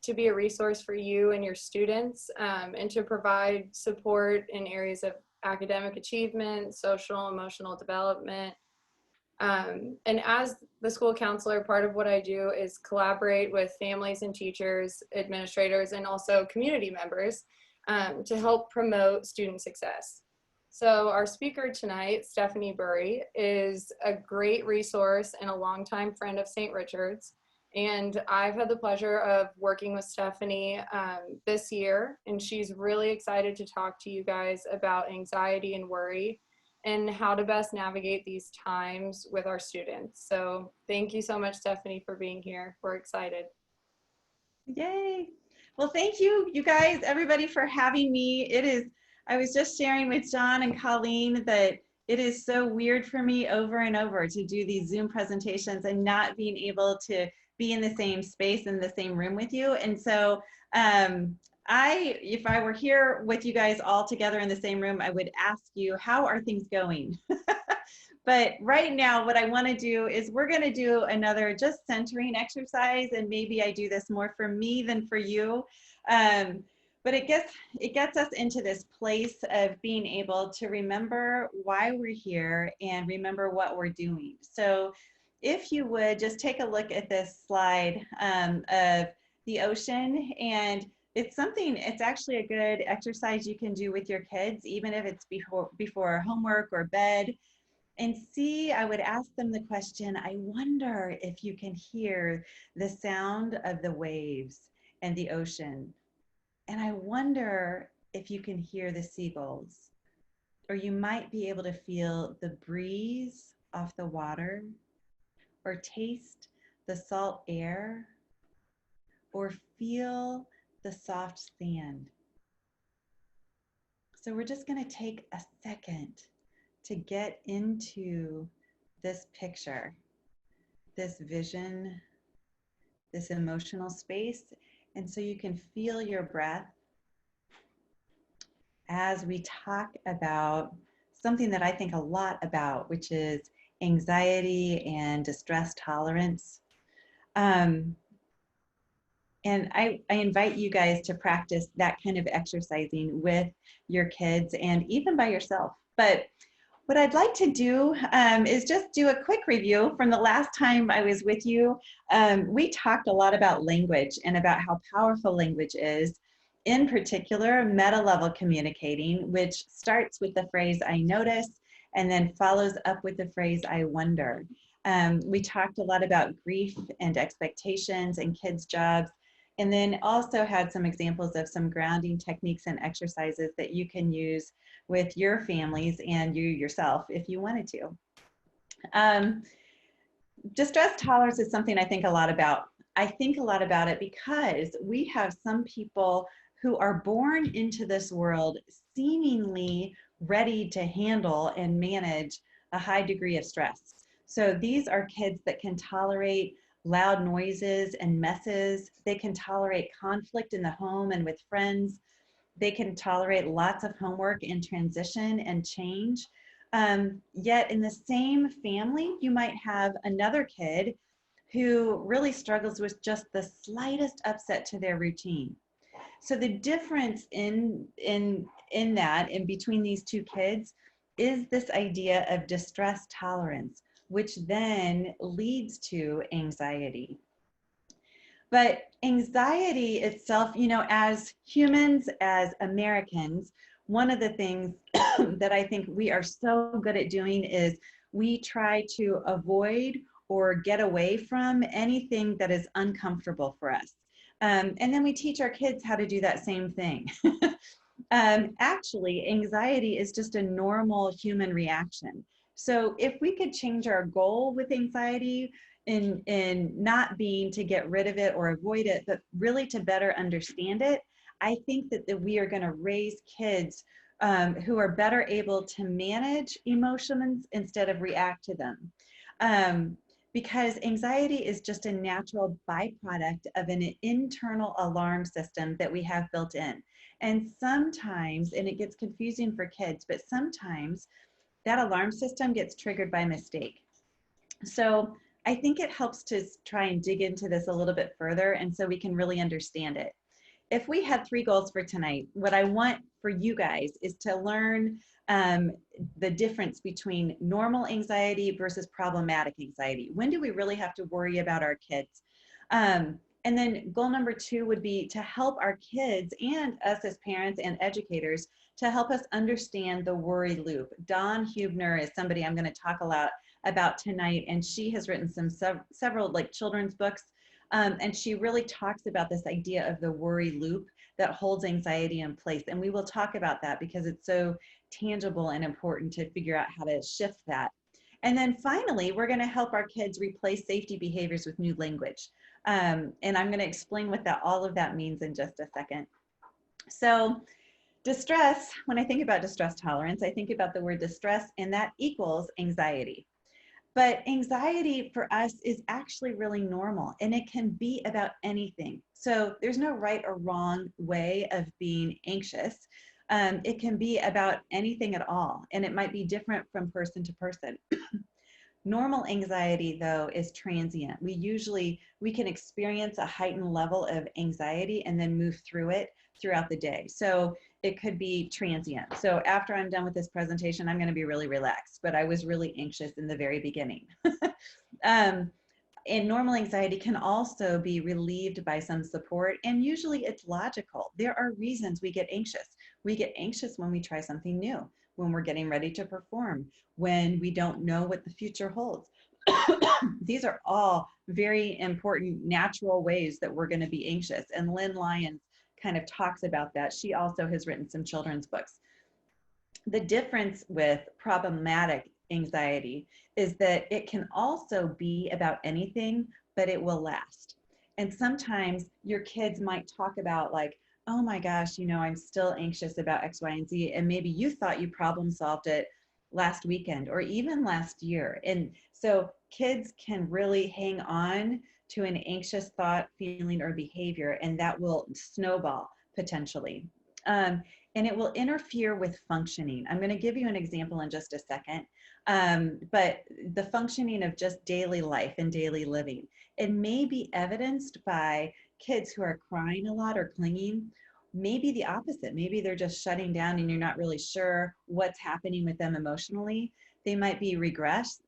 to be a resource for you and your students, and to provide support in areas of academic achievement, social, emotional development. And as the school counselor, part of what I do is collaborate with families and teachers, administrators, and also community members to help promote student success. So our speaker tonight, Stephanie Burry, is a great resource and a longtime friend of St. Richard's. And I've had the pleasure of working with Stephanie this year, and she's really excited to talk to you guys about anxiety and worry and how to best navigate these times with our students. So thank you so much, Stephanie, for being here. We're excited. Yay. Well, thank you, you guys, everybody, for having me. I was just sharing with John and Colleen that it is so weird for me over and over to do these Zoom presentations and not being able to be in the same space, in the same room with you. And so if I were here with you guys all together in the same room, I would ask you, how are things going? But right now, what I want to do is we're going to do another just centering exercise, and maybe I do this more for me than for you. But it gets us into this place of being able to remember why we're here and remember what we're doing. So if you would just take a look at this slide of the ocean, and it's actually a good exercise you can do with your kids, even if it's before homework or bed. And I would ask them the question, I wonder if you can hear the sound of the waves and the ocean. And I wonder if you can hear the seagulls, or you might be able to feel the breeze off the water, or taste the salt air, or feel the soft sand. So we're just going to take a second to get into this picture, this vision, this emotional space. And so you can feel your breath as we talk about something that I think a lot about, which is anxiety and distress tolerance. And I invite you guys to practice that kind of exercising with your kids and even by yourself. But what I'd like to do is just do a quick review from the last time I was with you. We talked a lot about language and about how powerful language is, in particular, meta-level communicating, which starts with the phrase, I notice, and then follows up with the phrase, I wonder. We talked a lot about grief and expectations and kids' jobs, and then also had some examples of some grounding techniques and exercises that you can use with your families and you yourself if you wanted to. Distress tolerance is something I think a lot about. I think a lot about it because we have some people who are born into this world seemingly ready to handle and manage a high degree of stress. So these are kids that can tolerate loud noises and messes. They can tolerate conflict in the home and with friends. They can tolerate lots of homework and transition and change. Yet in the same family, you might have another kid who really struggles with just the slightest upset to their routine. So the difference in that, in between these two kids, is this idea of distress tolerance, which then leads to anxiety. But anxiety itself, you know, as humans, as Americans, one of the things that I think we are so good at doing is we try to avoid or get away from anything that is uncomfortable for us. And then we teach our kids how to do that same thing. Actually, anxiety is just a normal human reaction. So if we could change our goal with anxiety in not being to get rid of it or avoid it, but really to better understand it, I think that we are going to raise kids who are better able to manage emotions instead of react to them. Because anxiety is just a natural byproduct of an internal alarm system that we have built in. And sometimes, and it gets confusing for kids, but sometimes that alarm system gets triggered by mistake. So I think it helps to try and dig into this a little bit further, and so we can really understand it. If we had 3 goals for tonight, what I want for you guys is to learn um, the difference between normal anxiety versus problematic anxiety. When do we really have to worry about our kids? And then goal number 2 would be to help our kids and us as parents and educators to help us understand the worry loop. Dawn Hubner is somebody I'm going to talk a lot about tonight, and she has written several like children's books, and she really talks about this idea of the worry loop that holds anxiety in place. And we will talk about that because it's so tangible and important to figure out how to shift that. And then finally, we're going to help our kids replace safety behaviors with new language. And I'm going to explain what all of that means in just a second. So distress, when I think about distress tolerance, I think about the word distress, and that equals anxiety. But anxiety for us is actually really normal, and it can be about anything. So there's no right or wrong way of being anxious. It can be about anything at all, and it might be different from person to person. Normal anxiety, though, is transient. We can experience a heightened level of anxiety and then move through it throughout the day. So it could be transient. So after I'm done with this presentation, I'm going to be really relaxed, but I was really anxious in the very beginning. And normal anxiety can also be relieved by some support, and usually it's logical. There are reasons we get anxious. We get anxious when we try something new, when we're getting ready to perform, when we don't know what the future holds. These are all very important natural ways that we're going to be anxious. And Lynn Lyons kind of talks about that. She also has written some children's books. The difference with problematic anxiety is that it can also be about anything, but it will last. And sometimes your kids might talk about like, oh my gosh, I'm still anxious about X, Y, and Z. And maybe you thought you problem solved it last weekend or even last year. And so kids can really hang on to an anxious thought, feeling, or behavior, and that will snowball potentially. And it will interfere with functioning. I'm going to give you an example in just a second, but the functioning of just daily life and daily living. It may be evidenced by kids who are crying a lot or clinging. Maybe the opposite. Maybe they're just shutting down and you're not really sure what's happening with them emotionally. They might be regressed,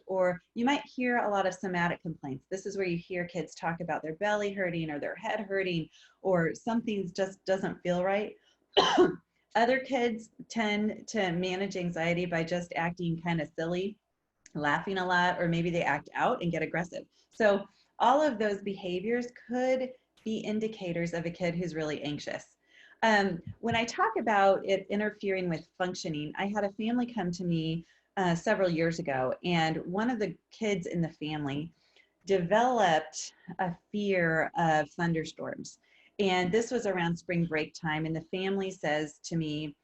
or you might hear a lot of somatic complaints. This is where you hear kids talk about their belly hurting or their head hurting or something just doesn't feel right. Other kids tend to manage anxiety by just acting kind of silly, laughing a lot, or maybe they act out and get aggressive. So all of those behaviors could be indicators of a kid who's really anxious. When I talk about it interfering with functioning, I had a family come to me several years ago, and one of the kids in the family developed a fear of thunderstorms. And this was around spring break time, and the family says to me,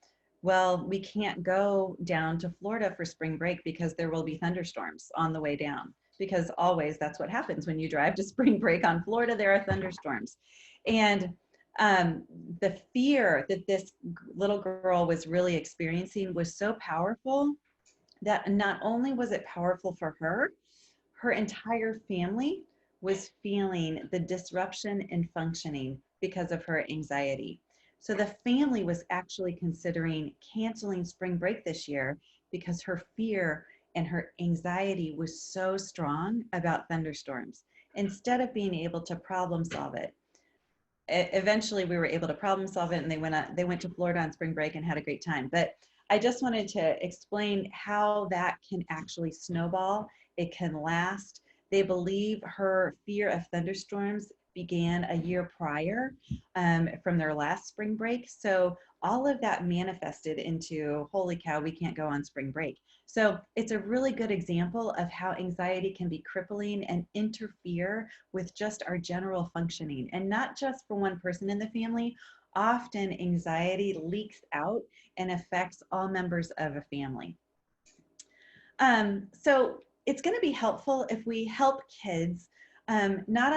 well, we can't go down to Florida for spring break because there will be thunderstorms on the way down. Because always that's what happens when you drive to spring break on Florida, there are thunderstorms. And the fear that this little girl was really experiencing was so powerful that not only was it powerful for her, her entire family was feeling the disruption in functioning because of her anxiety. So the family was actually considering canceling spring break this year because her fear and her anxiety was so strong about thunderstorms. Instead of being able to problem solve it, eventually we were able to problem solve it, and they went to Florida on spring break and had a great time. But I just wanted to explain how that can actually snowball. It can last. They believe her fear of thunderstorms began a year prior from their last spring break. So all of that manifested into, holy cow, we can't go on spring break. So it's a really good example of how anxiety can be crippling and interfere with just our general functioning, and not just for one person in the family. Often anxiety leaks out and affects all members of a family. So it's going to be helpful if we help kids not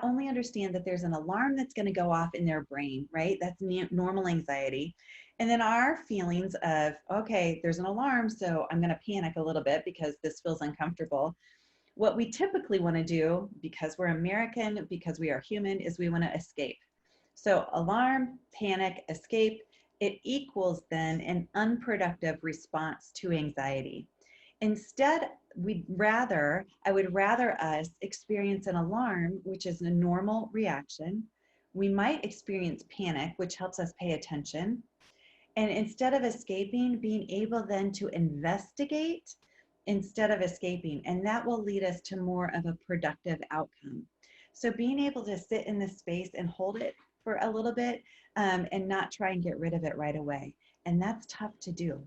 only understand that there's an alarm that's going to go off in their brain, right? That's normal anxiety. And then our feelings of, okay, there's an alarm, so I'm going to panic a little bit because this feels uncomfortable. What we typically want to do, because we're American, because we are human, is we want to escape. So alarm, panic, escape, it equals then an unproductive response to anxiety. Instead, I would rather us experience an alarm, which is a normal reaction. We might experience panic, which helps us pay attention. And instead of escaping, being able then to investigate instead of escaping. And that will lead us to more of a productive outcome. So being able to sit in this space and hold it for a little bit, and not try and get rid of it right away. And that's tough to do,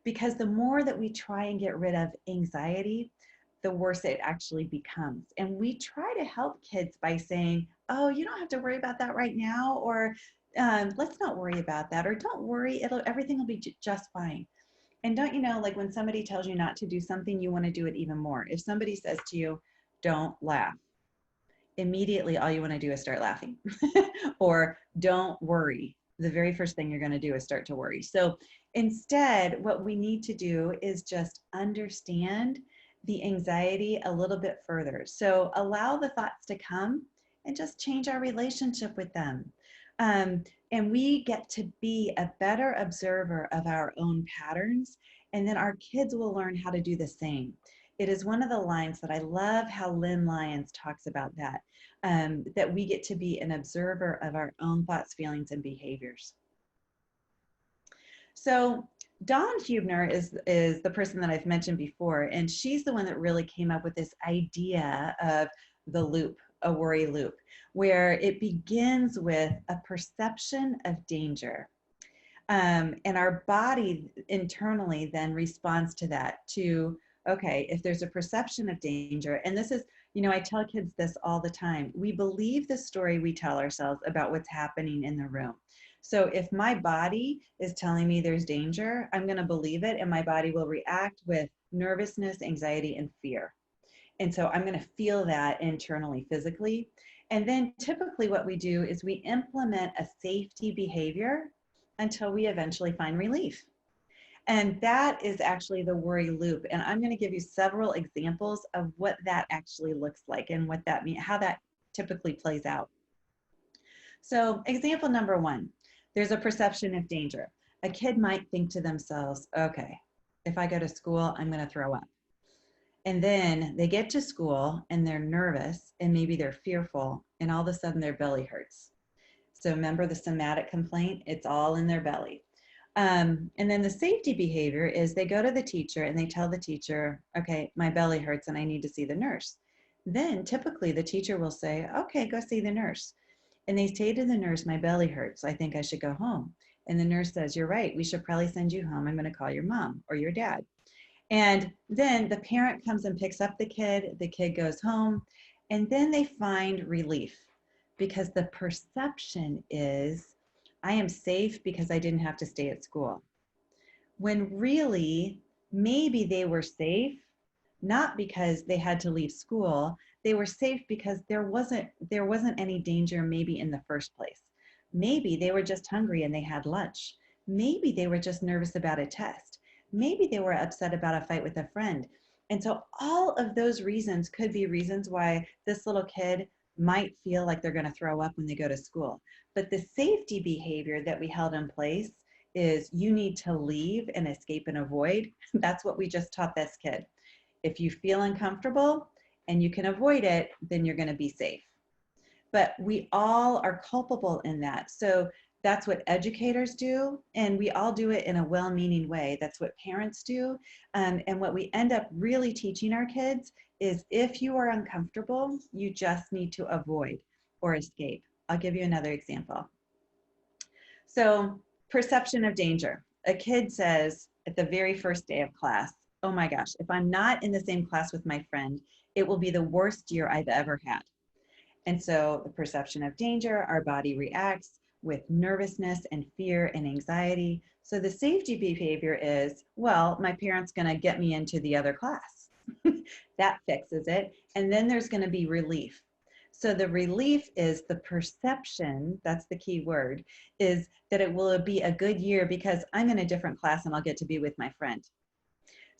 because the more that we try and get rid of anxiety, the worse it actually becomes. And we try to help kids by saying, oh, you don't have to worry about that right now, or let's not worry about that, or don't worry, everything will be just fine. And don't you know, like when somebody tells you not to do something, you want to do it even more. If somebody says to you, don't laugh, immediately all you want to do is start laughing. Or don't worry, the very first thing you're going to do is start to worry. So instead, what we need to do is just understand the anxiety a little bit further. So allow the thoughts to come and just change our relationship with them. And we get to be a better observer of our own patterns, and then our kids will learn how to do the same. It is one of the lines that I love how Lynn Lyons talks about that, that we get to be an observer of our own thoughts, feelings, and behaviors. So Dawn Hubner is the person that I've mentioned before, and she's the one that really came up with this idea of the loop, a worry loop, where it begins with a perception of danger. And our body internally then responds to that, to, okay, if there's a perception of danger, and this is, I tell kids this all the time, we believe the story we tell ourselves about what's happening in the room. So if my body is telling me there's danger, I'm going to believe it, and my body will react with nervousness, anxiety, and fear. And so I'm going to feel that internally, physically. And then typically what we do is we implement a safety behavior until we eventually find relief. And that is actually the worry loop. And I'm going to give you several examples of what that actually looks like and what that means, how that typically plays out. So example number one, there's a perception of danger. A kid might think to themselves, okay, if I go to school, I'm going to throw up. And then they get to school and they're nervous and maybe they're fearful, and all of a sudden their belly hurts. So remember the somatic complaint, it's all in their belly. And then the safety behavior is they go to the teacher and they tell the teacher, okay, my belly hurts and I need to see the nurse. Then typically the teacher will say, okay, go see the nurse. And they say to the nurse, my belly hurts, I think I should go home. And the nurse says, you're right, we should probably send you home. I'm going to call your mom or your dad. And then the parent comes and picks up the kid goes home, and then they find relief, because the perception is, I am safe because I didn't have to stay at school. When really, maybe they were safe, not because they had to leave school, they were safe because there wasn't any danger maybe in the first place. Maybe they were just hungry and they had lunch. Maybe they were just nervous about a test. Maybe they were upset about a fight with a friend. And so all of those reasons could be reasons why this little kid might feel like they're going to throw up when they go to school. But the safety behavior that we held in place is, you need to leave and escape and avoid. That's what we just taught this kid. If you feel uncomfortable and you can avoid it, then you're going to be safe. But we all are culpable in that. So that's what educators do, and we all do it in a well-meaning way. That's what parents do. And what we end up really teaching our kids is, if you are uncomfortable, you just need to avoid or escape. I'll give you another example. So perception of danger. A kid says at the very first day of class, oh my gosh, if I'm not in the same class with my friend, it will be the worst year I've ever had. And so the perception of danger, our body reacts with nervousness and fear and anxiety. So the safety behavior is, well, my parent's going to get me into the other class. That fixes it. And then there's going to be relief. So the relief is the perception, that's the key word, is that it will be a good year because I'm in a different class and I'll get to be with my friend.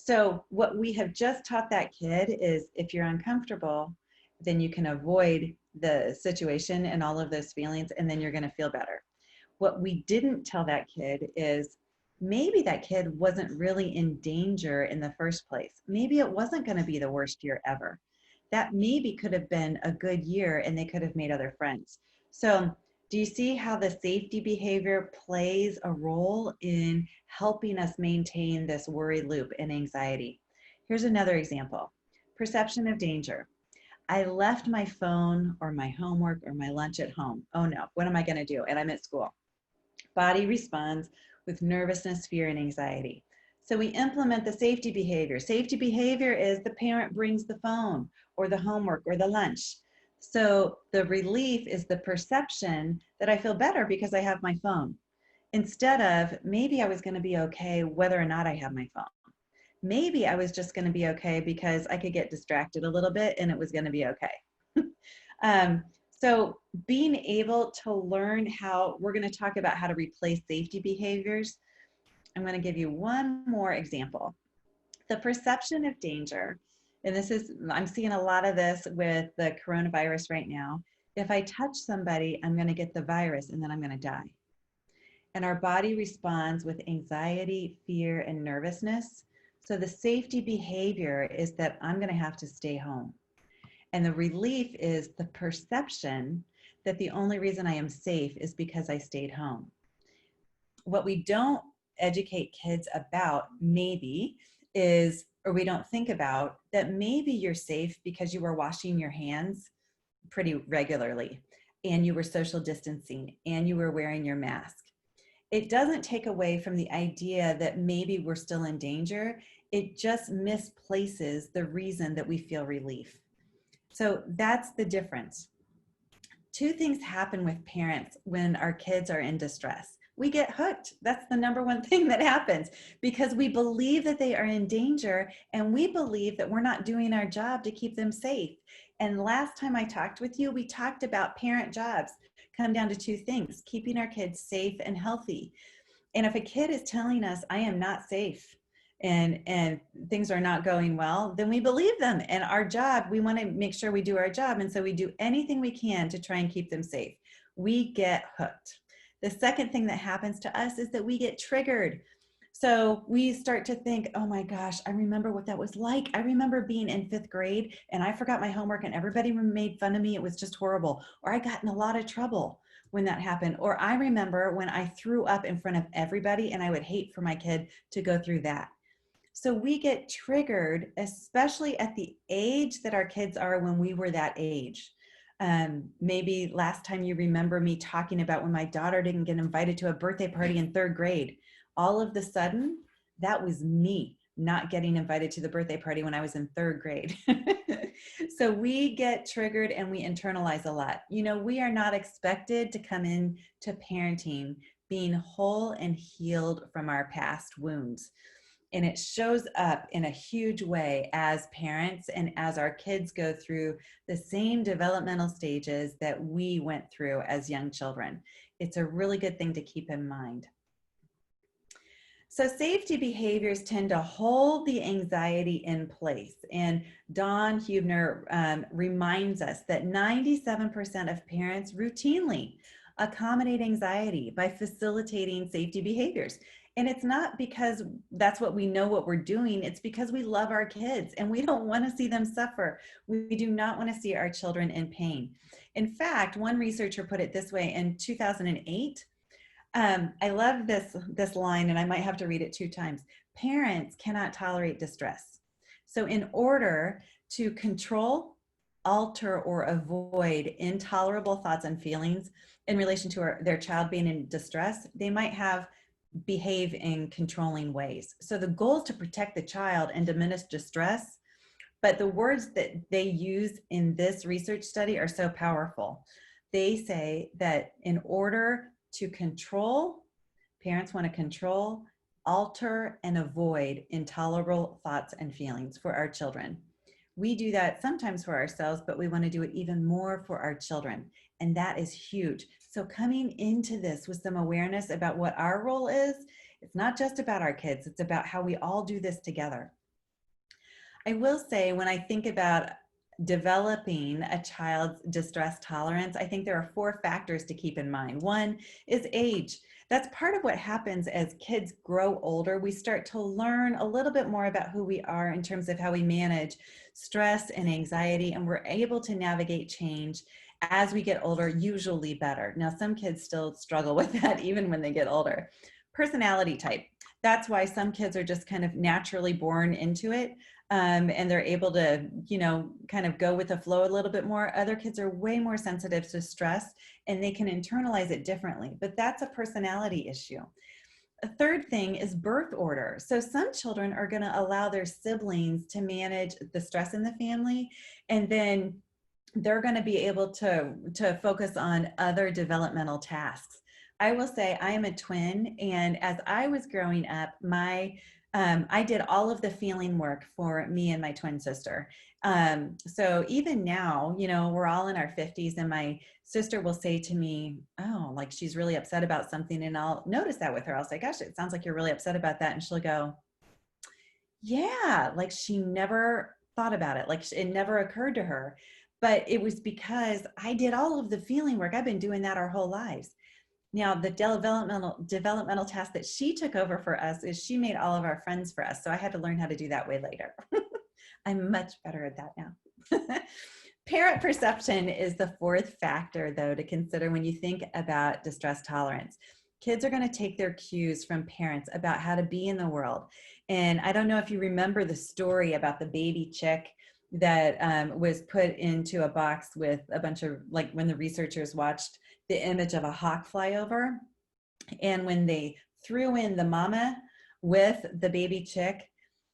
So what we have just taught that kid is if you're uncomfortable, then you can avoid the situation and all of those feelings, and then you're going to feel better. What we didn't tell that kid is maybe that kid wasn't really in danger in the first place. Maybe it wasn't going to be the worst year ever. That maybe could have been a good year and they could have made other friends. So, do you see how the safety behavior plays a role in helping us maintain this worry loop and anxiety? Here's another example. Perception of danger. I left my phone or my homework or my lunch at home. Oh no, what am I going to do? And I'm at school. Body responds with nervousness, fear, and anxiety. So we implement the safety behavior. Safety behavior is the parent brings the phone or the homework or the lunch. So the relief is the perception that I feel better because I have my phone, instead of maybe I was going to be okay whether or not I have my phone. Maybe I was just going to be okay because I could get distracted a little bit and it was going to be okay. um, so being able to learn how, we're going to talk about how to replace safety behaviors. I'm going to give you one more example. The perception of danger, and this is, I'm seeing a lot of this with the coronavirus right now. If I touch somebody, I'm going to get the virus and then I'm going to die. And our body responds with anxiety, fear, and nervousness. So the safety behavior is that I'm going to have to stay home. And the relief is the perception that the only reason I am safe is because I stayed home. What we don't educate kids about, maybe, is, or we don't think about, that maybe you're safe because you were washing your hands pretty regularly and you were social distancing and you were wearing your mask. It doesn't take away from the idea that maybe we're still in danger. It just misplaces the reason that we feel relief. So that's the difference. Two things happen with parents when our kids are in distress. We get hooked. That's the number one thing that happens, because we believe that they are in danger and we believe that we're not doing our job to keep them safe. And last time I talked with you, we talked about parent jobs come down to two things: keeping our kids safe and healthy. And if a kid is telling us, I am not safe and things are not going well, then we believe them. And our job, we want to make sure we do our job. And so we do anything we can to try and keep them safe. We get hooked. The second thing that happens to us is that we get triggered. So we start to think, oh my gosh, I remember what that was like. I remember being in 5th grade and I forgot my homework and everybody made fun of me. It was just horrible. Or I got in a lot of trouble when that happened. Or I remember when I threw up in front of everybody, and I would hate for my kid to go through that. So we get triggered, especially at the age that our kids are when we were that age. Maybe last time you remember me talking about when my daughter didn't get invited to a birthday party in 3rd grade. All of the sudden, that was me not getting invited to the birthday party when I was in 3rd grade. So we get triggered and we internalize a lot. You know, we are not expected to come in to parenting being whole and healed from our past wounds. And it shows up in a huge way as parents and as our kids go through the same developmental stages that we went through as young children. It's a really good thing to keep in mind. So safety behaviors tend to hold the anxiety in place. And Dawn Huebner reminds us that 97% of parents routinely accommodate anxiety by facilitating safety behaviors. And it's not because that's what we know what we're doing. It's because we love our kids and we don't want to see them suffer. We do not want to see our children in pain. In fact, one researcher put it this way in 2008. I love this line, and I might have to read it 2 times. Parents cannot tolerate distress. So in order to control, alter, or avoid intolerable thoughts and feelings in relation to their child being in distress, they might behave in controlling ways. So the goal is to protect the child and diminish distress, but the words that they use in this research study are so powerful. They say that in order to control, parents want to control, alter, and avoid intolerable thoughts and feelings for our children. We do that sometimes for ourselves, but we want to do it even more for our children. And that is huge. So coming into this with some awareness about what our role is, it's not just about our kids, it's about how we all do this together. I will say, when I think about developing a child's distress tolerance, I think there are 4 factors to keep in mind. One is age. That's part of what happens as kids grow older. We start to learn a little bit more about who we are in terms of how we manage stress and anxiety, and we're able to navigate change as we get older, usually better. Now, some kids still struggle with that even when they get older. Personality type. That's why some kids are just kind of naturally born into it, and they're able to, kind of go with the flow a little bit more. Other kids are way more sensitive to stress and they can internalize it differently, but that's a personality issue. A third thing is birth order. So some children are going to allow their siblings to manage the stress in the family, and then they're going to be able to focus on other developmental tasks. I will say I am a twin, and as I was growing up, I did all of the feeling work for me and my twin sister. So even now, we're all in our 50s, and my sister will say to me, "Oh, like she's really upset about something," and I'll notice that with her. I'll say, "Gosh, it sounds like you're really upset about that," and she'll go, "Yeah," like she never thought about it, like it never occurred to her. But it was because I did all of the feeling work. I've been doing that our whole lives. Now, the developmental task that she took over for us is she made all of our friends for us. So I had to learn how to do that way later. I'm much better at that now. Parent perception is the 4th factor, though, to consider when you think about distress tolerance. Kids are going to take their cues from parents about how to be in the world. And I don't know if you remember the story about the baby chick that was put into a box with a bunch of, like, when the researchers watched the image of a hawk fly over, and when they threw in the mama with the baby chick,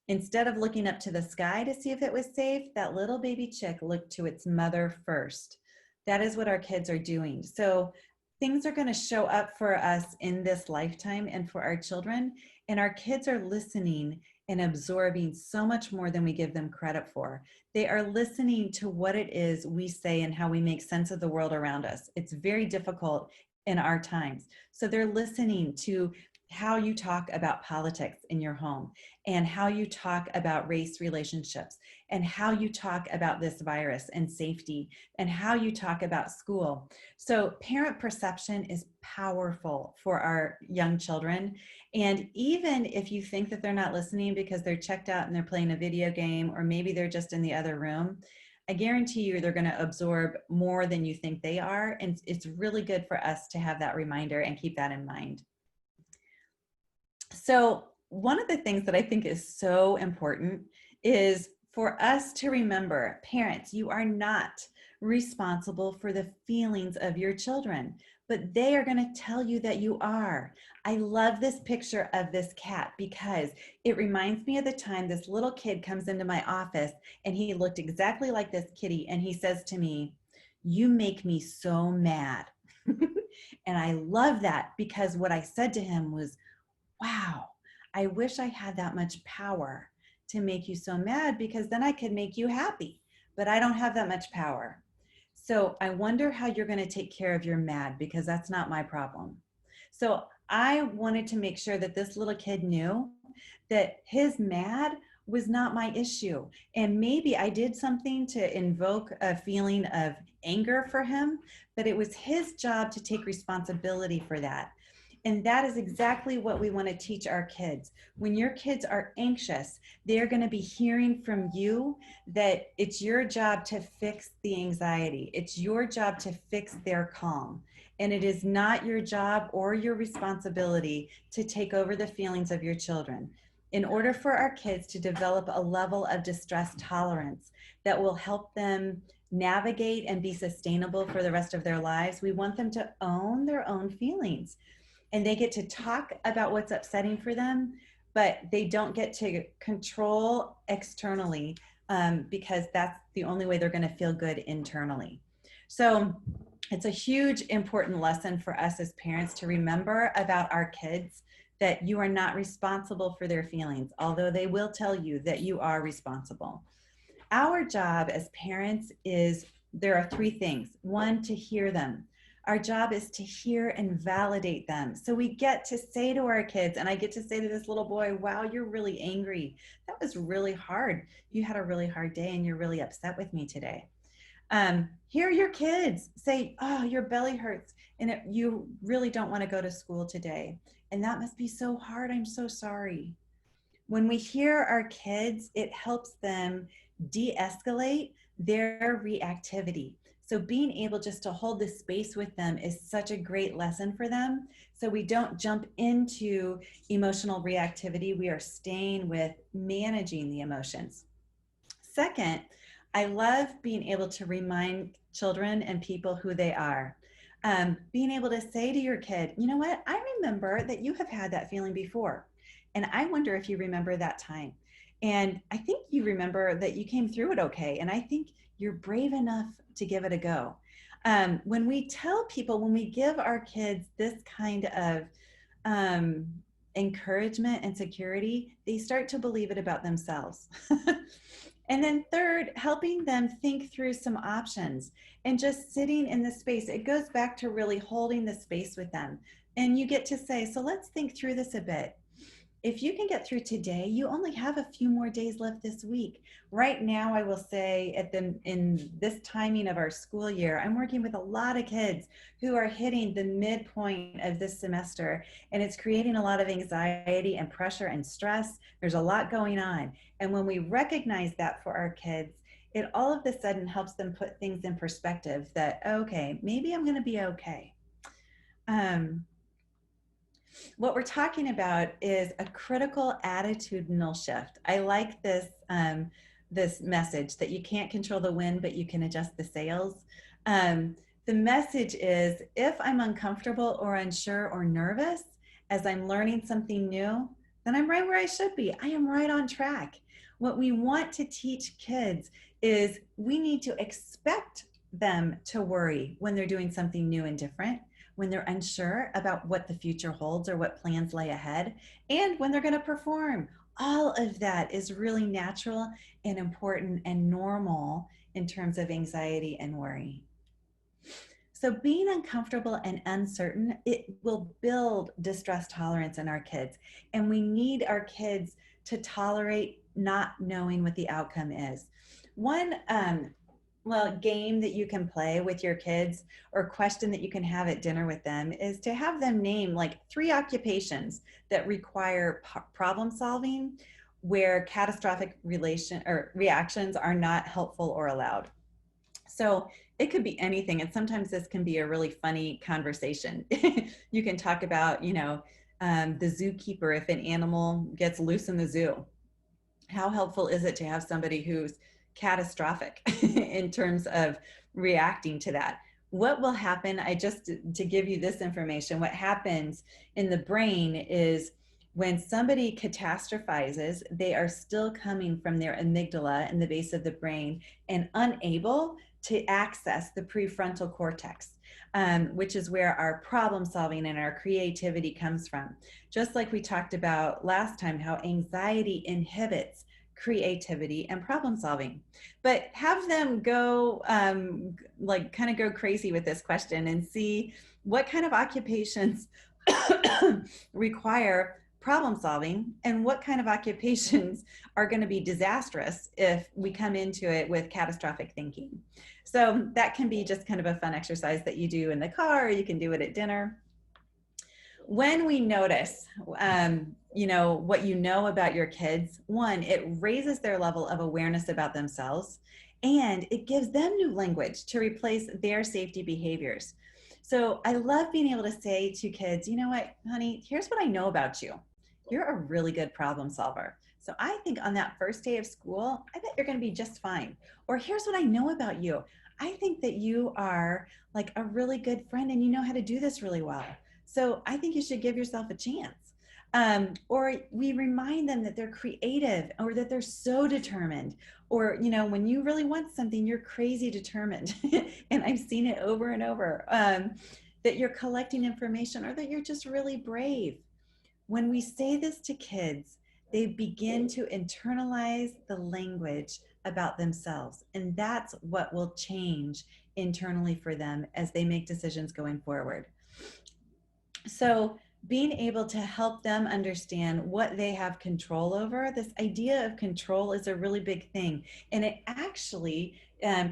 instead of looking up to the sky to see if it was safe, that little baby chick looked to its mother first. That is what our kids are doing. So things are going to show up for us in this lifetime and for our children, and our kids are listening and absorbing so much more than we give them credit for. They are listening to what it is we say and how we make sense of the world around us. It's very difficult in our times. So they're listening to how you talk about politics in your home, and how you talk about race relationships, and how you talk about this virus and safety, and how you talk about school. So parent perception is powerful for our young children. And even if you think that they're not listening because they're checked out and they're playing a video game, or maybe they're just in the other room, I guarantee you they're going to absorb more than you think they are. And it's really good for us to have that reminder and keep that in mind. So one of the things that I think is so important is for us to remember, parents, you are not responsible for the feelings of your children, but they are going to tell you that you are. I love this picture of this cat because it reminds me of the time this little kid comes into my office, and he looked exactly like this kitty, and he says to me, "You make me so mad." And I love that because what I said to him was, "Wow, I wish I had that much power to make you so mad, because then I could make you happy, but I don't have that much power. So I wonder how you're going to take care of your mad, because that's not my problem." So I wanted to make sure that this little kid knew that his mad was not my issue. And maybe I did something to invoke a feeling of anger for him, but it was his job to take responsibility for that. And that is exactly what we want to teach our kids. When your kids are anxious, they're going to be hearing from you that it's your job to fix the anxiety. It's your job to fix their calm. And it is not your job or your responsibility to take over the feelings of your children. In order for our kids to develop a level of distress tolerance that will help them navigate and be sustainable for the rest of their lives, we want them to own their own feelings. And they get to talk about what's upsetting for them, but they don't get to control externally, because that's the only way they're going to feel good internally. So it's a huge important lesson for us as parents to remember about our kids, that you are not responsible for their feelings, although they will tell you that you are responsible. Our job as parents is, there are 3 things. 1, to hear them. Our job is to hear and validate them. So we get to say to our kids, and I get to say to this little boy, wow, you're really angry. That was really hard. You had a really hard day and you're really upset with me today. Hear your kids say, oh, your belly hurts and you really don't want to go to school today. And that must be so hard. I'm so sorry. When we hear our kids, it helps them de-escalate their reactivity. So being able just to hold the space with them is such a great lesson for them. So we don't jump into emotional reactivity. We are staying with managing the emotions. Second, I love being able to remind children and people who they are. Being able to say to your kid, you know what, I remember that you have had that feeling before. And I wonder if you remember that time. And I think you remember that you came through it okay. And I think you're brave enough to give it a go. When we tell people, when we give our kids this kind of um, encouragement and security, they start to believe it about themselves. And then third, helping them think through some options and just sitting in the space. It goes back to really holding the space with them. And you get to say, so let's think through this a bit. If you can get through today, you only have a few more days left this week. Right now, I will say in this timing of our school year, I'm working with a lot of kids who are hitting the midpoint of this semester, and it's creating a lot of anxiety and pressure and stress. There's a lot going on. And when we recognize that for our kids, it all of a sudden helps them put things in perspective that, okay, maybe I'm going to be okay. What we're talking about is a critical attitudinal shift. I like this message that you can't control the wind, but you can adjust the sails. The message is, if I'm uncomfortable or unsure or nervous as I'm learning something new, then I'm right where I should be. I am right on track. What we want to teach kids is we need to expect them to worry when they're doing something new and different, when they're unsure about what the future holds or what plans lay ahead, and when they're going to perform. All of that is really natural and important and normal in terms of anxiety and worry. So being uncomfortable and uncertain, it will build distress tolerance in our kids. And we need our kids to tolerate not knowing what the outcome is. One game that you can play with your kids or question that you can have at dinner with them is to have them name like 3 occupations that require problem solving where catastrophic reactions are not helpful or allowed. So it could be anything. And sometimes this can be a really funny conversation. You can talk about, the zookeeper, if an animal gets loose in the zoo, how helpful is it to have somebody who's catastrophic in terms of reacting to that? What will happen, to give you this information, what happens in the brain is when somebody catastrophizes, they are still coming from their amygdala in the base of the brain and unable to access the prefrontal cortex, which is where our problem solving and our creativity comes from. Just like we talked about last time, how anxiety inhibits creativity and problem solving. But have them go kind of go crazy with this question and see what kind of occupations require problem solving and what kind of occupations are going to be disastrous if we come into it with catastrophic thinking. So that can be just kind of a fun exercise that you do in the car, or you can do it at dinner. When we notice, what you know about your kids, one, it raises their level of awareness about themselves, and it gives them new language to replace their safety behaviors. So I love being able to say to kids, you know what, honey, here's what I know about you. You're a really good problem solver. So I think on that first day of school, I bet you're going to be just fine. Or here's what I know about you. I think that you are like a really good friend and you know how to do this really well. So I think you should give yourself a chance. Or we remind them that they're creative or that they're so determined. Or, when you really want something, you're crazy determined. And I've seen it over and over, that you're collecting information or that you're just really brave. When we say this to kids, they begin to internalize the language about themselves. And that's what will change internally for them as they make decisions going forward. So being able to help them understand what they have control over, this idea of control is a really big thing. And it actually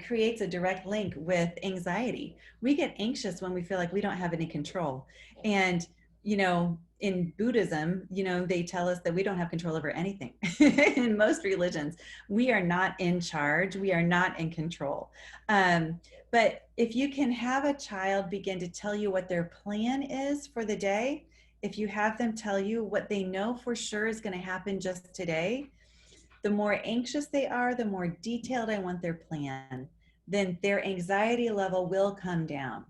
creates a direct link with anxiety. We get anxious when we feel like we don't have any control. And, you know, in Buddhism, you know, they tell us that we don't have control over anything. In most religions, we are not in charge. We are not in control. But if you can have a child begin to tell you what their plan is for the day, if you have them tell you what they know for sure is going to happen just today, the more anxious they are, the more detailed I want their plan, then their anxiety level will come down.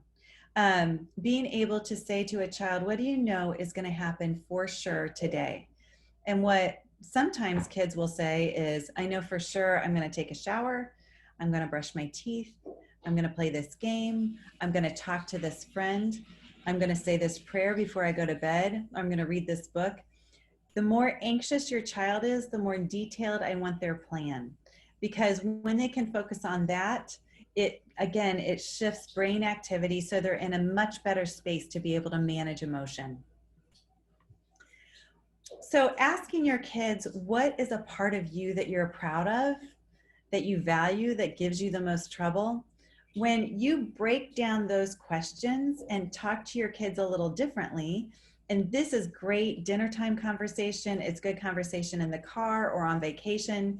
Being able to say to a child, what do you know is going to happen for sure today? And what sometimes kids will say is, I know for sure I'm going to take a shower, I'm going to brush my teeth, I'm going to play this game, I'm going to talk to this friend, I'm going to say this prayer before I go to bed, I'm going to read this book. The more anxious your child is, the more detailed I want their plan. Because when they can focus on that, it shifts brain activity so they're in a much better space to be able to manage emotion. So asking your kids, what is a part of you that you're proud of, that you value, that gives you the most trouble? When you break down those questions and talk to your kids a little differently, and this is great dinner time conversation, it's good conversation in the car or on vacation.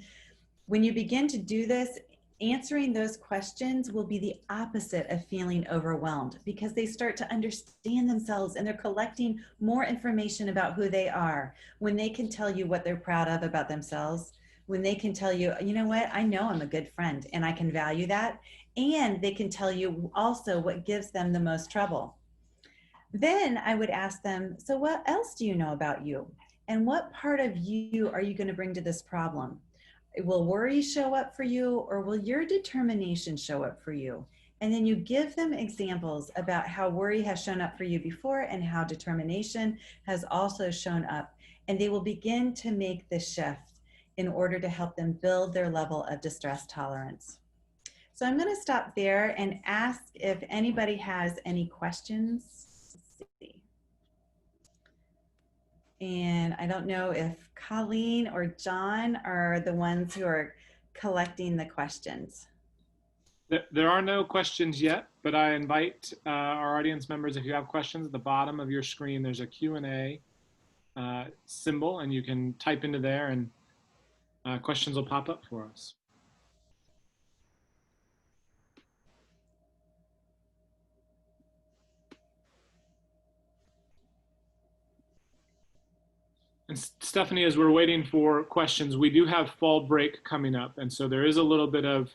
When you begin to do this, answering those questions will be the opposite of feeling overwhelmed, because they start to understand themselves and they're collecting more information about who they are. When they can tell you what they're proud of about themselves, when they can tell you, you know what, I know I'm a good friend and I can value that. And they can tell you also what gives them the most trouble. Then I would ask them, so what else do you know about you? And what part of you are you going to bring to this problem? Will worry show up for you, or will your determination show up for you? And then you give them examples about how worry has shown up for you before and how determination has also shown up. And they will begin to make the shift in order to help them build their level of distress tolerance. So I'm going to stop there and ask if anybody has any questions. Let's see. And I don't know if Colleen or John are the ones who are collecting the questions. There are no questions yet, but I invite our audience members, if you have questions, at the bottom of your screen, there's a Q&A symbol, and you can type into there and questions will pop up for us. And Stephanie, as we're waiting for questions, we do have fall break coming up. And so there is a little bit of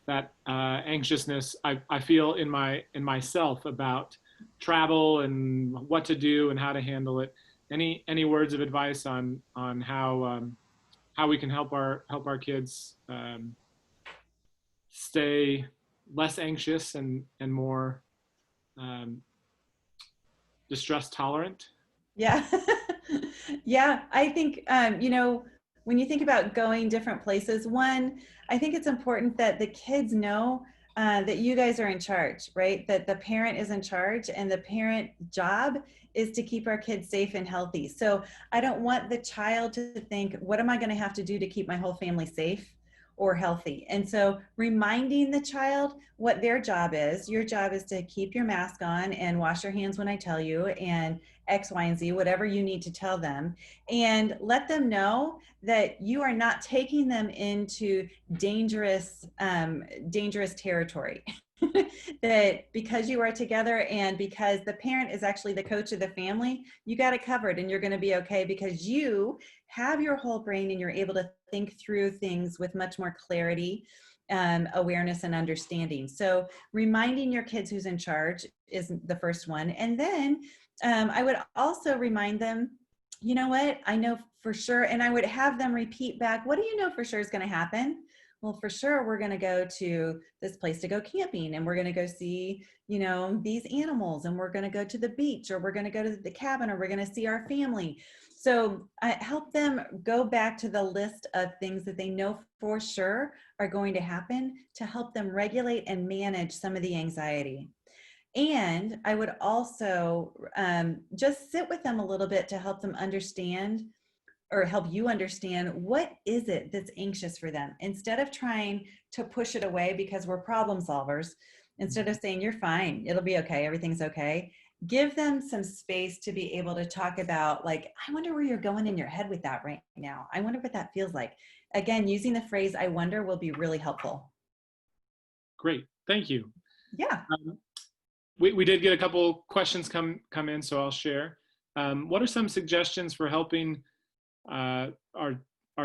that anxiousness I feel in myself about travel and what to do and how to handle it. Any words of advice on how we can help our kids stay less anxious and more distress tolerant? Yeah. Yeah, I think, you know, when you think about going different places, one, I think it's important that the kids know that you guys are in charge, right? That the parent is in charge, and the parent job is to keep our kids safe and healthy. So I don't want the child to think, what am I going to have to do to keep my whole family safe or healthy? And so reminding the child what their job is. Your job is to keep your mask on and wash your hands when I tell you, and X, Y, and Z, whatever you need to tell them, and let them know that you are not taking them into dangerous territory. That because you are together and because the parent is actually the coach of the family, you got it covered and you're going to be okay, because you have your whole brain and you're able to think through things with much more clarity, awareness, and understanding. So reminding your kids who's in charge is the first one. And then I would also remind them, you know what, I know for sure, and I would have them repeat back, what do you know for sure is going to happen? well, for sure, we're going to go to this place to go camping, and we're going to go see, you know, these animals, and we're going to go to the beach, or we're going to go to the cabin, or we're going to see our family. So I help them go back to the list of things that they know for sure are going to happen to help them regulate and manage some of the anxiety. And I would also just sit with them a little bit to help them understand, or help you understand, what is it that's anxious for them, instead of trying to push it away because we're problem solvers. Instead of saying, you're fine, it'll be okay, everything's okay, give them some space to be able to talk about, like, I wonder where you're going in your head with that right now. I wonder what that feels like. Again, using the phrase I wonder will be really helpful. Great, thank you. Yeah. We did get a couple questions come in, so I'll share. What are some suggestions for helping our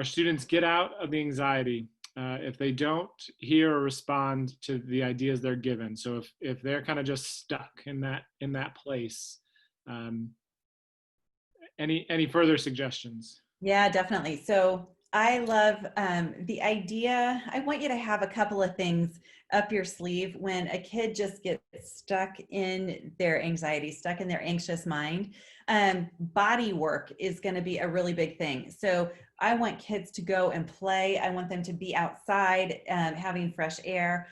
students get out of the anxiety if they don't hear or respond to the ideas they're given? So if they're kind of just stuck in that place, any further suggestions? Yeah, definitely. So I love the idea. I want you to have a couple of things up your sleeve when a kid just gets stuck in their anxiety, stuck in their anxious mind. Body work is going to be a really big thing. So I want kids to go and play. I want them to be outside, having fresh air.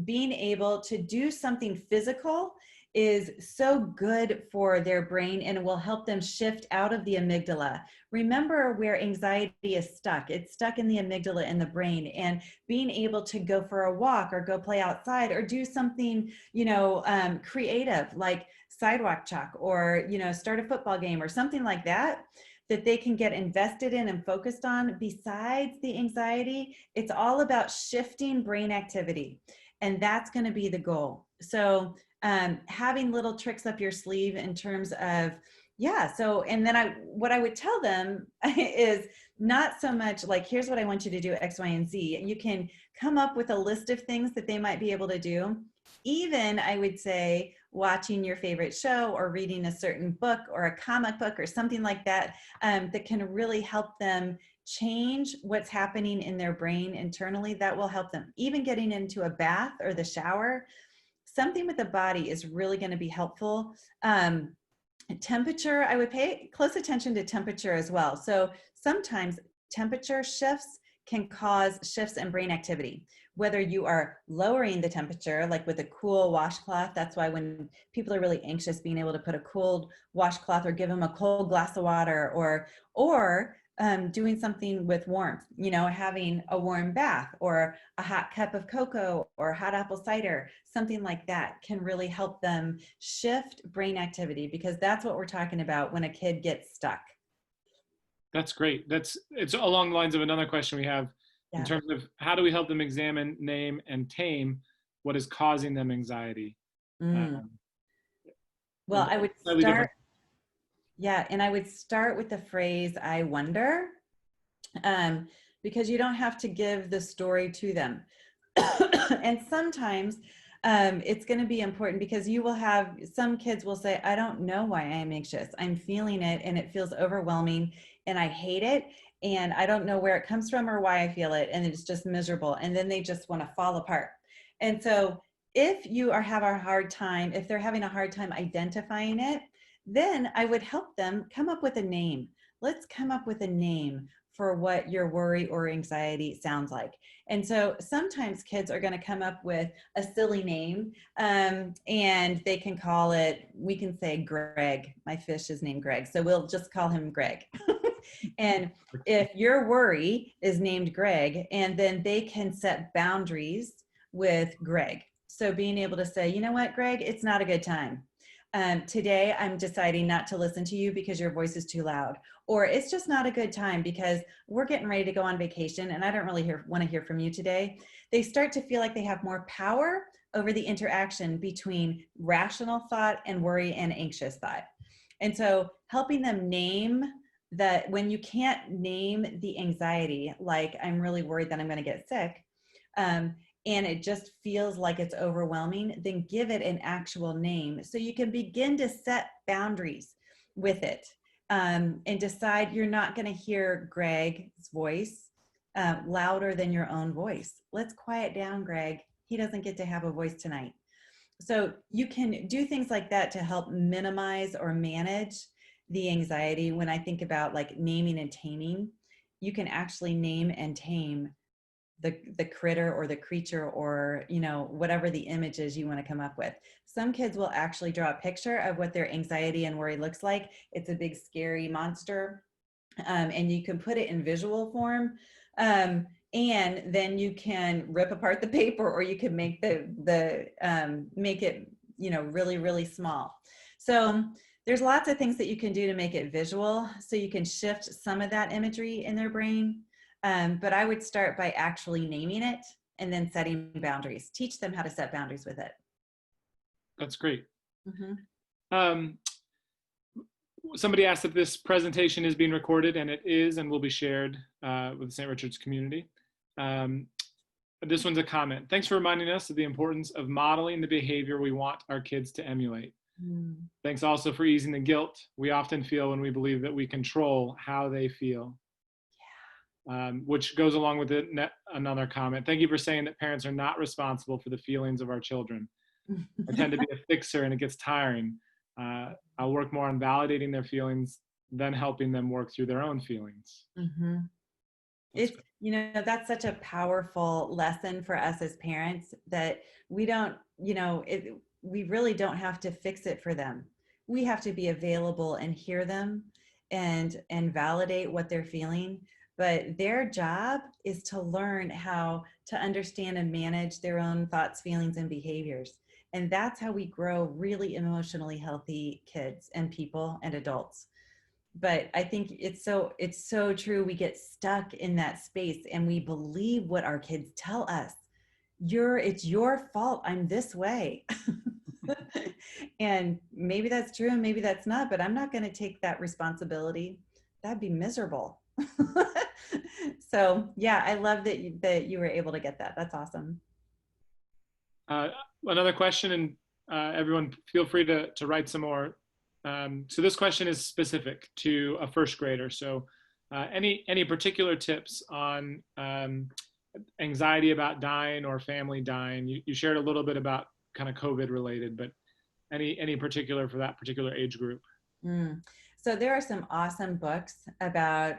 Being able to do something physical is so good for their brain, and it will help them shift out of the amygdala. Remember where anxiety is stuck. It's stuck in the amygdala in the brain, and being able to go for a walk or go play outside or do something, you know, creative, like sidewalk chalk, or, you know, start a football game or something like that, that they can get invested in and focused on. Besides the anxiety, it's all about shifting brain activity. And that's going to be the goal. So having little tricks up your sleeve in terms of, yeah. So, and then what I would tell them is not so much like, here's what I want you to do, X, Y, and Z. You can come up with a list of things that they might be able to do. Even, I would say, watching your favorite show or reading a certain book or a comic book or something like that, that can really help them change what's happening in their brain internally. That will help them. Even getting into a bath or the shower, something with the body is really going to be helpful. Temperature, I would pay close attention to temperature as well. So sometimes temperature shifts can cause shifts in brain activity. Whether you are lowering the temperature, like with a cool washcloth, that's why when people are really anxious, being able to put a cold washcloth or give them a cold glass of water, or doing something with warmth, you know, having a warm bath or a hot cup of cocoa or hot apple cider, something like that can really help them shift brain activity, because that's what we're talking about when a kid gets stuck. That's great. It's along the lines of another question we have in terms of how do we help them examine, name, and tame what is causing them anxiety? Well, I would start, yeah, and I would start with the phrase, I wonder, because you don't have to give the story to them. And sometimes it's going to be important, because you will have some kids will say, I don't know why I am anxious. I'm feeling it and it feels overwhelming and I hate it. And I don't know where it comes from or why I feel it. And it's just miserable. And then they just want to fall apart. And so if you are having a hard time, if they're having a hard time identifying it, then I would help them come up with a name. Let's come up with a name for what your worry or anxiety sounds like. And so sometimes kids are going to come up with a silly name, and they can call it, we can say Greg. My fish is named Greg, so we'll just call him Greg. And if your worry is named Greg, and then they can set boundaries with Greg. So being able to say, you know what, Greg, it's not a good time. Today, I'm deciding not to listen to you because your voice is too loud. Or it's just not a good time because we're getting ready to go on vacation and I don't really want to hear from you today. They start to feel like they have more power over the interaction between rational thought and worry and anxious thought. And so helping them name that, when you can't name the anxiety, like I'm really worried that I'm going to get sick, and it just feels like it's overwhelming, then give it an actual name so you can begin to set boundaries with it, and decide you're not going to hear Greg's voice louder than your own voice. Let's quiet down, Greg. He doesn't get to have a voice tonight. So you can do things like that to help minimize or manage the anxiety. When I think about like naming and taming, you can actually name and tame the critter or the creature, or whatever the image is you want to come up with. Some kids will actually draw a picture of what their anxiety and worry looks like. It's a big scary monster, and you can put it in visual form, and then you can rip apart the paper, or you can make make it really, really small. So there's lots of things that you can do to make it visual, so you can shift some of that imagery in their brain. But I would start by actually naming it and then setting boundaries. Teach them how to set boundaries with it. That's great. Mm-hmm. Somebody asked if this presentation is being recorded, and it is, and will be shared with the St. Richard's community. This one's a comment. Thanks for reminding us of the importance of modeling the behavior we want our kids to emulate. Thanks also for easing the guilt we often feel when we believe that we control how they feel. Which goes along with another comment. Thank you for saying that parents are not responsible for the feelings of our children. I tend to be a fixer, and it gets tiring. I'll work more on validating their feelings than helping them work through their own feelings. Mm-hmm. It's, that's such a powerful lesson for us as parents, that we don't, we really don't have to fix it for them. We have to be available and hear them and validate what they're feeling. But their job is to learn how to understand and manage their own thoughts, feelings, and behaviors. And that's how we grow really emotionally healthy kids and people and adults. But I think it's so true. We get stuck in that space and we believe what our kids tell us. It's your fault. I'm this way. And maybe that's true and maybe that's not, but I'm not going to take that responsibility. That'd be miserable. So yeah, I love that you were able to get that. That's awesome. Another question, and everyone feel free to write some more. So this question is specific to a first grader. So any particular tips on anxiety about dying or family dying? You shared a little bit about kind of COVID related, but any particular for that particular age group? So there are some awesome books about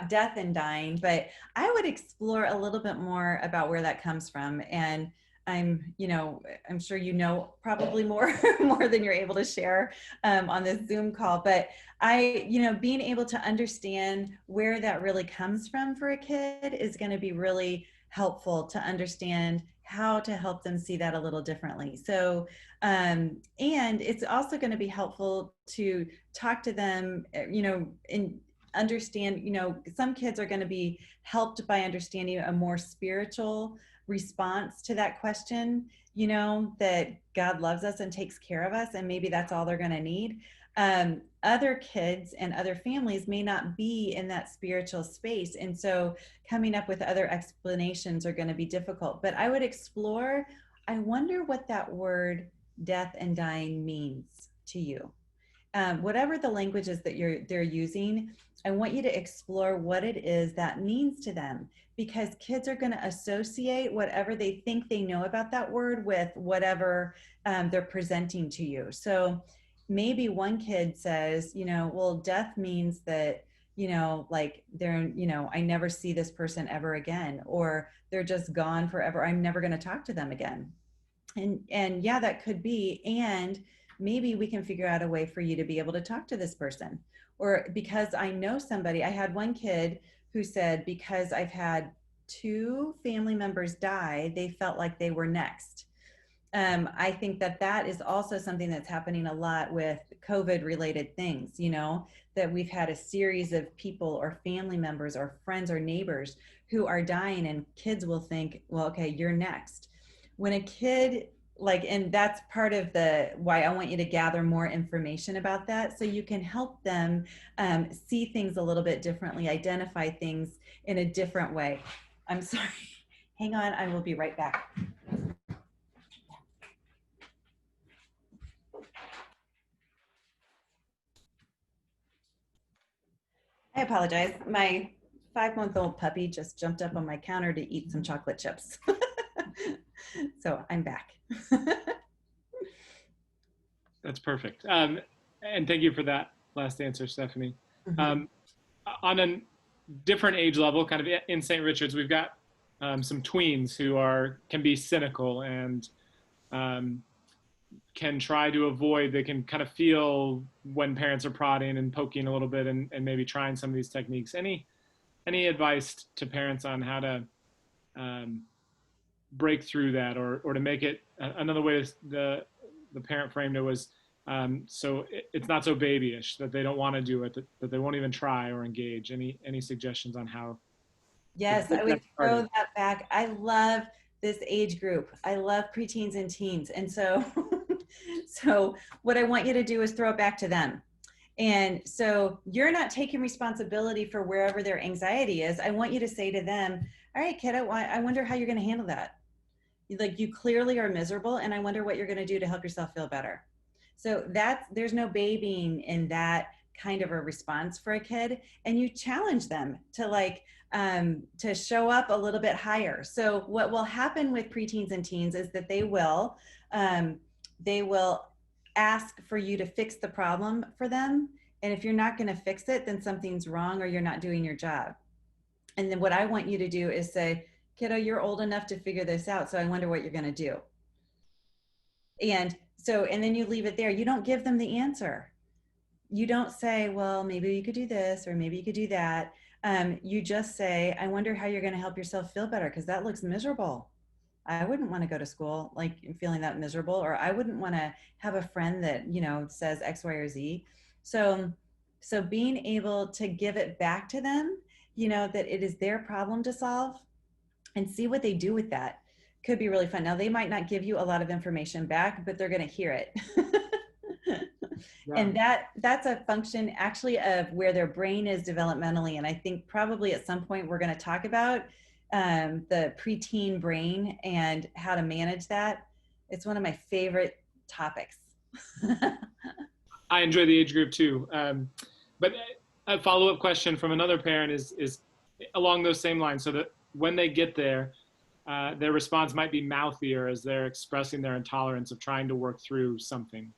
death and dying, but I would explore a little bit more about where that comes from. And I'm sure probably more than you're able to share on this Zoom call. But being able to understand where that really comes from for a kid is going to be really helpful to understand how to help them see that a little differently. So, and it's also going to be helpful to talk to them, and understand, some kids are going to be helped by understanding a more spiritual response to that question, that God loves us and takes care of us, and maybe that's all they're going to need. Other kids and other families may not be in that spiritual space, and so coming up with other explanations are going to be difficult. But I would explore, I wonder what that word death and dying means to you. Whatever the language is that they're using, I want you to explore what it is that means to them, because kids are going to associate whatever they think they know about that word with whatever they're presenting to you. So maybe one kid says, well, death means that, like they're, I never see this person ever again, or they're just gone forever. I'm never going to talk to them again. And yeah, that could be. And maybe we can figure out a way for you to be able to talk to this person. Or because I know somebody, I had one kid who said, because I've had 2 family members die, they felt like they were next. I think that is also something that's happening a lot with COVID related things, that we've had a series of people or family members or friends or neighbors who are dying, and kids will think, well, okay, you're next. When a kid, and that's part of why I want you to gather more information about that, so you can help them see things a little bit differently, identify things in a different way. I'm sorry. Hang on, I will be right back. I apologize. My 5-month-old puppy just jumped up on my counter to eat some chocolate chips. So I'm back. That's perfect. And thank you for that last answer, Stephanie. Mhm. On a different age level, kind of in St. Richard's, we've got some tweens who can be cynical and um, can try to avoid, they can kind of feel when parents are prodding and poking a little bit and maybe trying some of these techniques. Any advice to parents on how to um, break through that, or to make it another way? The parent framed it was so it's not so babyish that they don't want to do it, that they won't even try or engage. Any suggestions on how to Yes, get I that would throw started? that back. I love this age group. I love preteens and teens. And so, so what I want you to do is throw it back to them. And so you're not taking responsibility for wherever their anxiety is. I want you to say to them, all right, kiddo, I wonder how you're going to handle that. Like, you clearly are miserable, and I wonder what you're going to do to help yourself feel better. So there's no babying in that kind of a response for a kid. And you challenge them to to show up a little bit higher. So what will happen with preteens and teens is that um, they will ask for you to fix the problem for them. And if you're not going to fix it, then something's wrong or you're not doing your job. And then what I want you to do is say, kiddo, you're old enough to figure this out. So I wonder what you're going to do. And so, and then you leave it there. You don't give them the answer. You don't say, well, maybe you could do this or maybe you could do that. You just say, I wonder how you're going to help yourself feel better, because that looks miserable. I wouldn't want to go to school like feeling that miserable, or I wouldn't want to have a friend that, says X, Y, or Z. So, so being able to give it back to them, that it is their problem to solve, and see what they do with that, could be really fun. Now, they might not give you a lot of information back, but they're going to hear it. Yeah. And that's a function actually of where their brain is developmentally. And I think probably at some point we're going to talk about the preteen brain and how to manage that. It's one of my favorite topics. I enjoy the age group too. But a follow-up question from another parent is along those same lines. So that when they get there, their response might be mouthier as they're expressing their intolerance of trying to work through something,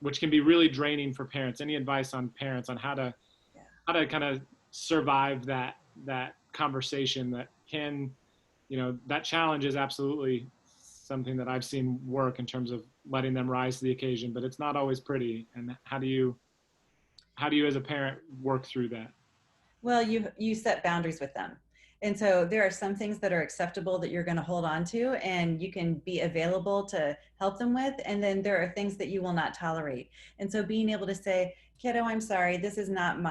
which can be really draining for parents. Any advice on parents on how to kind of survive that conversation that can, that challenge is absolutely something that I've seen work in terms of letting them rise to the occasion, but it's not always pretty. And how do you as a parent work through that? Well, you set boundaries with them. And so there are some things that are acceptable that you're going to hold on to and you can be available to help them with. And then there are things that you will not tolerate. And so being able to say, kiddo, I'm sorry, this is not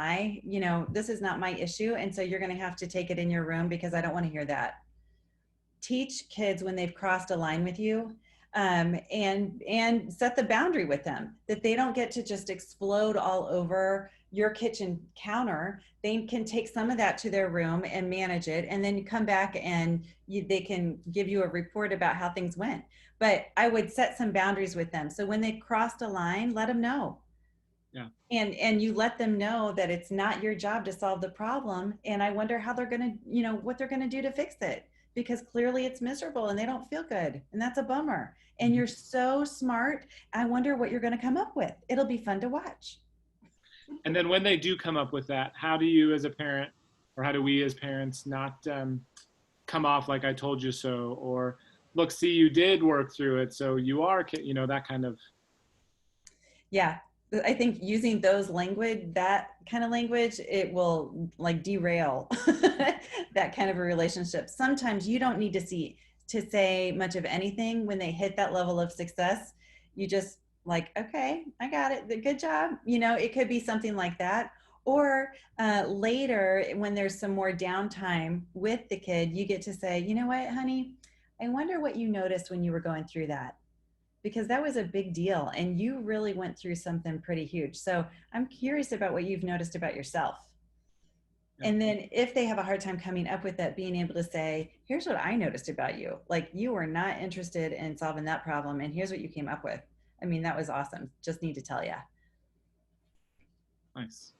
this is not my issue. And so you're going to have to take it in your room because I don't want to hear that. Teach kids when they've crossed a line with you, and set the boundary with them that they don't get to just explode all over your kitchen counter. They can take some of that to their room and manage it, and then you come back and they can give you a report about how things went. But I would set some boundaries with them, so when they crossed a line, let them know. Yeah. And you let them know that it's not your job to solve the problem, and I wonder how they're going to, what they're going to do to fix it, because clearly it's miserable and they don't feel good, and that's a bummer. And you're so smart. I wonder what you're going to come up with. It'll be fun to watch. And then when they do come up with that, how do you as a parent, or how do we as parents not come off like I told you so, or look, see, you did work through it, so you are, that kind of. Yeah, I think using that kind of language, it will like derail that kind of a relationship. Sometimes you don't need to say much of anything when they hit that level of success. You just like, okay, I got it. Good job. It could be something like that. Or later, when there's some more downtime with the kid, you get to say, you know what, honey, I wonder what you noticed when you were going through that, because that was a big deal and you really went through something pretty huge. So I'm curious about what you've noticed about yourself. Yeah. And then if they have a hard time coming up with that, being able to say, here's what I noticed about you. Like, you were not interested in solving that problem, and here's what you came up with. I mean, that was awesome. Just need to tell you. Nice.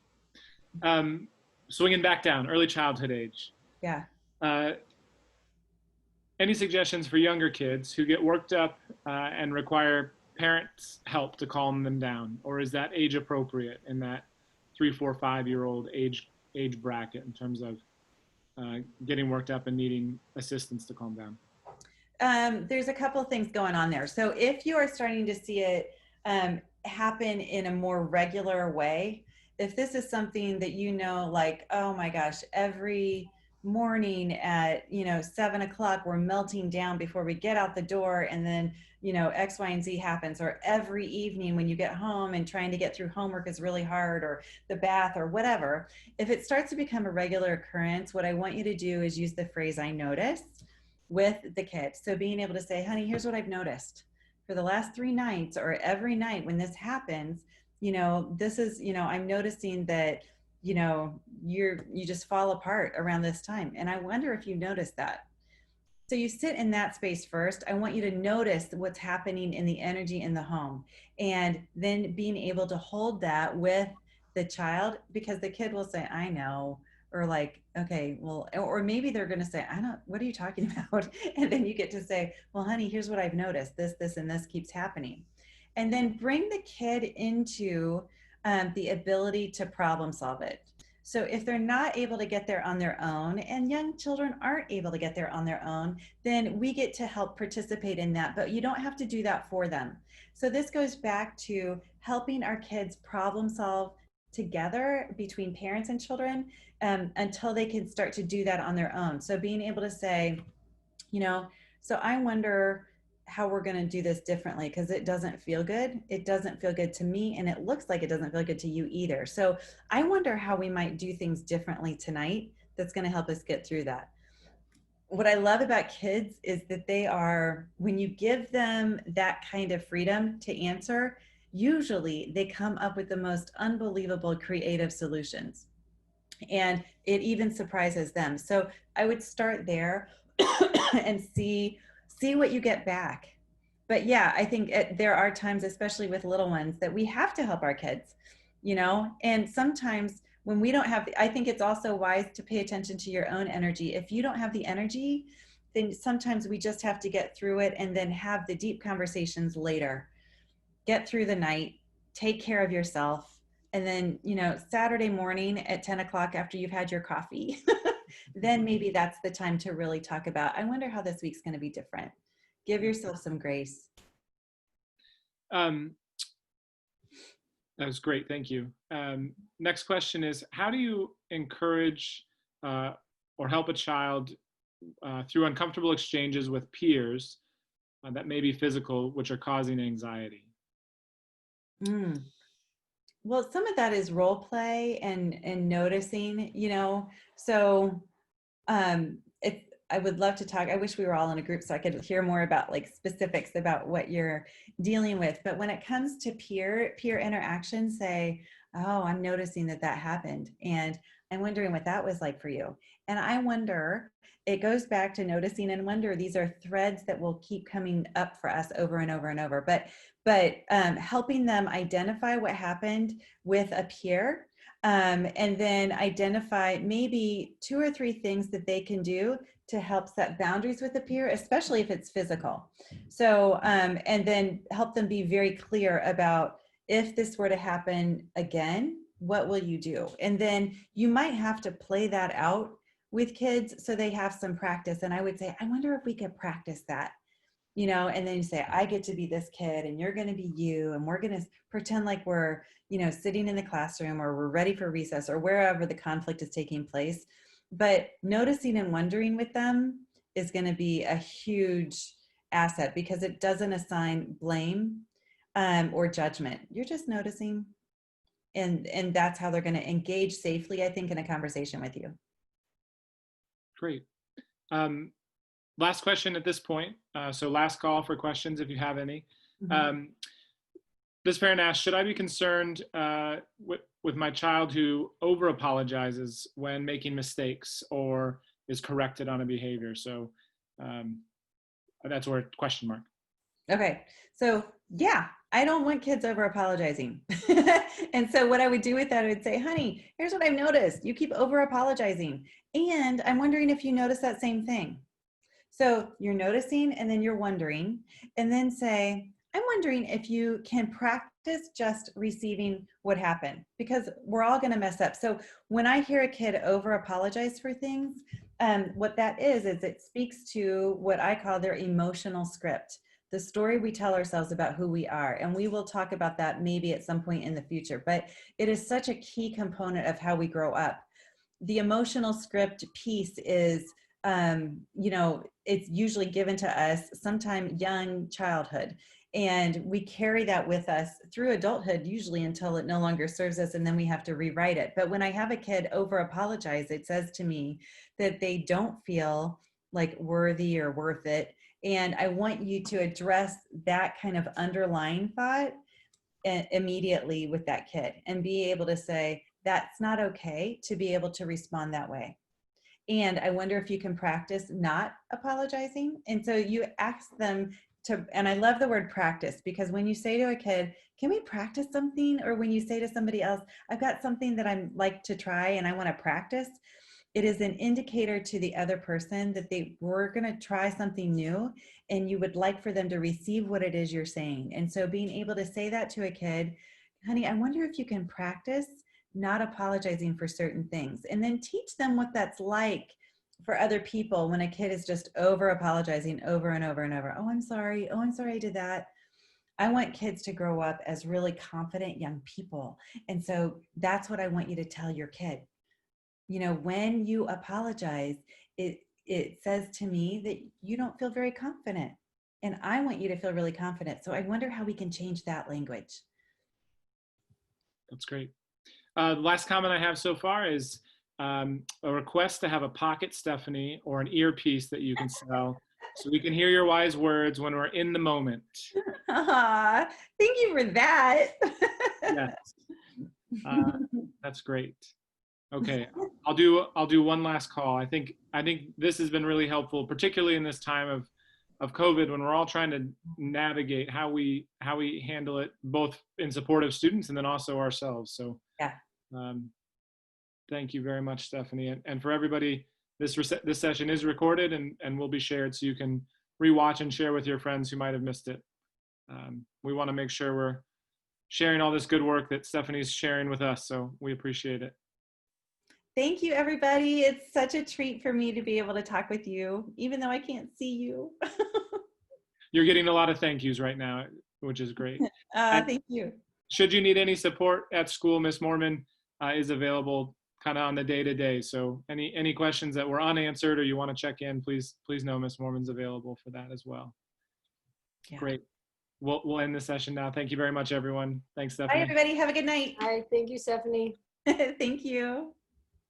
Um, swinging back down, early childhood age. Yeah. Uh, any suggestions for younger kids who get worked up and require parents' help to calm them down, or is that age appropriate in that 3, 4, 5-year-old age bracket in terms of getting worked up and needing assistance to calm down? There's a couple of things going on there. So if you are starting to see it happen in a more regular way, if this is something that you know, like, oh my gosh, every morning at 7 o'clock we're melting down before we get out the door, and then X, Y, and Z happens, or every evening when you get home and trying to get through homework is really hard, or the bath or whatever. If it starts to become a regular occurrence, what I want you to do is use the phrase "I noticed" with the kid. So being able to say, honey, here's what I've noticed for the last 3 nights, or every night when this happens, this is, I'm noticing that, you just fall apart around this time. And I wonder if you notice that. So you sit in that space first. I want you to notice what's happening in the energy in the home, and then being able to hold that with the child, because the kid will say, I know, or like, okay, well, or maybe they're going to say, I don't, what are you talking about? And then you get to say, well, honey, here's what I've noticed. This, and this keeps happening. And then bring the kid into the ability to problem solve it. So if they're not able to get there on their own, and young children aren't able to get there on their own, then we get to help participate in that, but you don't have to do that for them. So this goes back to helping our kids problem solve together between parents and children until they can start to do that on their own. So being able to say, so I wonder how we're going to do this differently, because it doesn't feel good. It doesn't feel good to me, and it looks like it doesn't feel good to you either. So I wonder how we might do things differently tonight that's going to help us get through that. What I love about kids is that when you give them that kind of freedom to answer, usually they come up with the most unbelievable creative solutions. And it even surprises them. So I would start there and see what you get back. But yeah, I think there are times, especially with little ones, that we have to help our kids, and sometimes when we don't have, I think it's also wise to pay attention to your own energy. If you don't have the energy, then sometimes we just have to get through it and then have the deep conversations later. Get through the night, take care of yourself, and then, Saturday morning at 10 o'clock after you've had your coffee, then maybe that's the time to really talk about, I wonder how this week's going to be different. Give yourself some grace. That was great. Thank you. Next question is, how do you encourage or help a child through uncomfortable exchanges with peers that may be physical, which are causing anxiety? Well, some of that is role play and noticing, so I would love to talk. I wish we were all in a group so I could hear more about like specifics about what you're dealing with. But when it comes to peer interaction, say, oh, I'm noticing that happened, and I'm wondering what that was like for you. And I wonder, it goes back to noticing and wonder. These are threads that will keep coming up for us over and over and over. But helping them identify what happened with a peer, and then identify maybe 2 or 3 things that they can do to help set boundaries with the peer, especially if it's physical. So, and then help them be very clear about, if this were to happen again, what will you do? And then you might have to play that out with kids so they have some practice. And I would say, I wonder if we could practice that, and then you say, I get to be this kid and you're going to be you, and we're going to pretend like we're, sitting in the classroom, or we're ready for recess, or wherever the conflict is taking place. But noticing and wondering with them is going to be a huge asset, because it doesn't assign blame or judgment. You're just noticing, and that's how they're going to engage safely, I think, in a conversation with you. Great. Last question at this point. So last call for questions if you have any. Mm-hmm. This parent asked, should I be concerned with my child who over apologizes when making mistakes or is corrected on a behavior? So that's where question mark. Okay. So yeah, I don't want kids over apologizing. And so what I would do with that, I would say, honey, here's what I've noticed. You keep over apologizing. And I'm wondering if you notice that same thing. So you're noticing and then you're wondering, and then say, I'm wondering if you can practice just receiving what happened, because we're all going to mess up. So when I hear a kid over apologize for things, what that is it speaks to what I call their emotional script, the story we tell ourselves about who we are. And we will talk about that maybe at some point in the future, but it is such a key component of how we grow up. The emotional script piece is, it's usually given to us sometime young childhood, and we carry that with us through adulthood, usually until it no longer serves us, and then we have to rewrite it. But when I have a kid over apologize, it says to me that they don't feel like worthy or worth it, and I want you to address that kind of underlying thought immediately with that kid and be able to say, that's not okay to be able to respond that way. And I wonder if you can practice not apologizing. And so you ask them to, and I love the word practice, because when you say to a kid, can we practice something? Or when you say to somebody else, I've got something that I'm like to try and I want to practice, it is an indicator to the other person that they were going to try something new and you would like for them to receive what it is you're saying. And so being able to say that to a kid, honey, I wonder if you can practice not apologizing for certain things, and then teach them what that's like for other people when a kid is just over apologizing over and over and over. Oh, I'm sorry. Oh, I'm sorry I did that. I want kids to grow up as really confident young people. And so that's what I want you to tell your kid. When you apologize, it says to me that you don't feel very confident. And I want you to feel really confident. So I wonder how we can change that language. That's great. The last comment I have so far is a request to have a pocket Stephanie or an earpiece that you can sell so we can hear your wise words when we're in the moment. Thank you for that. Yes. That's great. Okay, I'll do one last call. I think this has been really helpful, particularly in this time of COVID, when we're all trying to navigate how we handle it, both in support of students and then also ourselves. So yeah. Thank you very much, Stephanie, and for everybody. This session is recorded and will be shared, so you can rewatch and share with your friends who might have missed it. We want to make sure we're sharing all this good work that Stephanie's sharing with us, so we appreciate it. Thank you, everybody. It's such a treat for me to be able to talk with you, even though I can't see you. You're getting a lot of thank yous right now, which is great. Thank you. Should you need any support at school, Ms. Mormon is available kind of on the day-to-day. So any questions that were unanswered or you want to check in, please know Ms. Mormon's available for that as well. Yeah. Great. We'll end the session now. Thank you very much, everyone. Thanks, Stephanie. Bye, everybody. Have a good night. All right. Thank you, Stephanie. Thank you.